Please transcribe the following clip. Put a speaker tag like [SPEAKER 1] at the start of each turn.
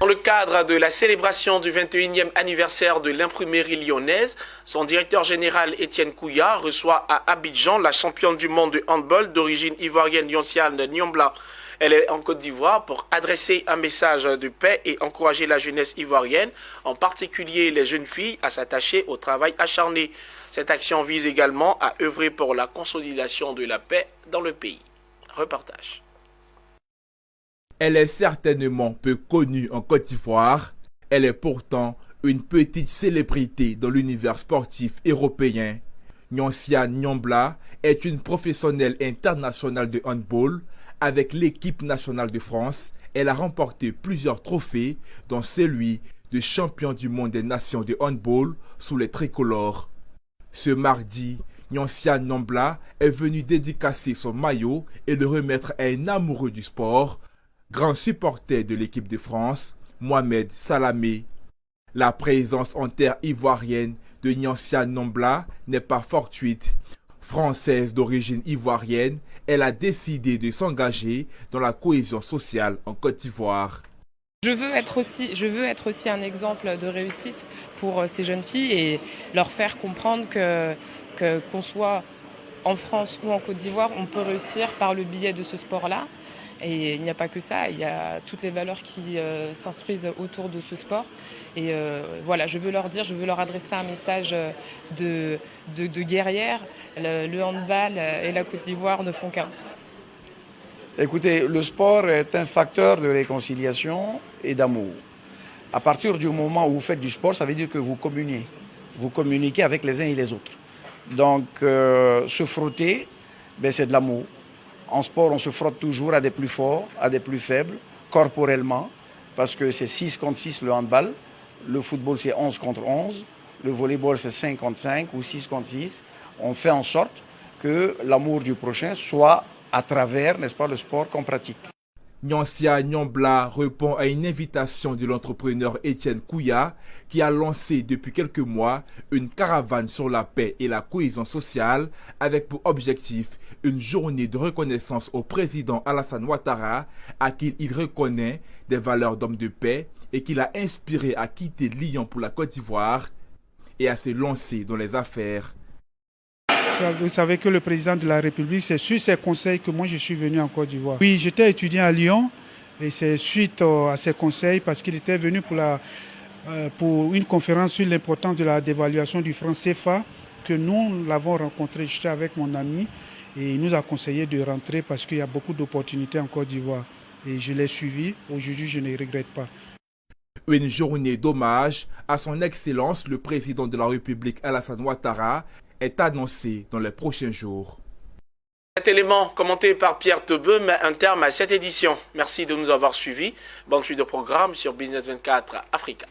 [SPEAKER 1] Dans le cadre de la célébration du 21e anniversaire de l'imprimerie lyonnaise, son directeur général Étienne Kouya reçoit à Abidjan la championne du monde de handball d'origine ivoirienne Yonciane Niambla. Elle est en Côte d'Ivoire pour adresser un message de paix et encourager la jeunesse ivoirienne, en particulier les jeunes filles, à s'attacher au travail acharné. Cette action vise également à œuvrer pour la consolidation de la paix dans le pays. Reportage.
[SPEAKER 2] Elle est certainement peu connue en Côte d'Ivoire. Elle est pourtant une petite célébrité dans l'univers sportif européen. Yonciane Niambla est une professionnelle internationale de handball. Avec l'équipe nationale de France, elle a remporté plusieurs trophées, dont celui de champion du monde des nations de handball sous les tricolores. Ce mardi, Yonciane Niambla est venue dédicacer son maillot et le remettre à un amoureux du sport, grand supporter de l'équipe de France, Mohamed Salamé. La présence en terre ivoirienne de Yonciane Niambla n'est pas fortuite. Française d'origine ivoirienne, elle a décidé de s'engager dans la cohésion sociale en Côte d'Ivoire.
[SPEAKER 3] Je veux être aussi un exemple de réussite pour ces jeunes filles et leur faire comprendre qu'on soit en France ou en Côte d'Ivoire, on peut réussir par le biais de ce sport-là. Et il n'y a pas que ça, il y a toutes les valeurs qui s'instruisent autour de ce sport. Et voilà, je veux leur adresser un message de guerrière. Le handball et la Côte d'Ivoire ne font qu'un.
[SPEAKER 4] Écoutez, le sport est un facteur de réconciliation et d'amour. À partir du moment où vous faites du sport, ça veut dire que vous communiez. Vous communiquez avec les uns et les autres. Donc, se frotter, c'est de l'amour. En sport, on se frotte toujours à des plus forts, à des plus faibles, corporellement, parce que c'est 6 contre 6 le handball. Le football, c'est 11 contre 11. Le volleyball, c'est 5 contre 5 ou 6 contre 6. On fait en sorte que l'amour du prochain soit à travers, n'est-ce pas, le sport qu'on pratique.
[SPEAKER 2] Yonciane Niambla répond à une invitation de l'entrepreneur Étienne Kouya qui a lancé depuis quelques mois une caravane sur la paix et la cohésion sociale avec pour objectif une journée de reconnaissance au président Alassane Ouattara à qui il reconnaît des valeurs d'homme de paix et qui l'a inspiré à quitter Lyon pour la Côte d'Ivoire et à se lancer dans les affaires.
[SPEAKER 5] Vous savez que le président de la République, c'est sur ses conseils que moi je suis venu en Côte d'Ivoire. Oui, j'étais étudiant à Lyon et c'est suite à ses conseils parce qu'il était venu pour une conférence sur l'importance de la dévaluation du franc CFA que nous l'avons rencontré. J'étais avec mon ami et il nous a conseillé de rentrer parce qu'il y a beaucoup d'opportunités en Côte d'Ivoire. Et je l'ai suivi. Aujourd'hui, je ne regrette pas.
[SPEAKER 2] Une journée d'hommage à son Excellence le président de la République Alassane Ouattara est annoncé dans les prochains jours.
[SPEAKER 1] Cet élément commenté par Pierre Tebeu met un terme à cette édition. Merci de nous avoir suivis. Bonne suite de programme sur Business 24 Africa.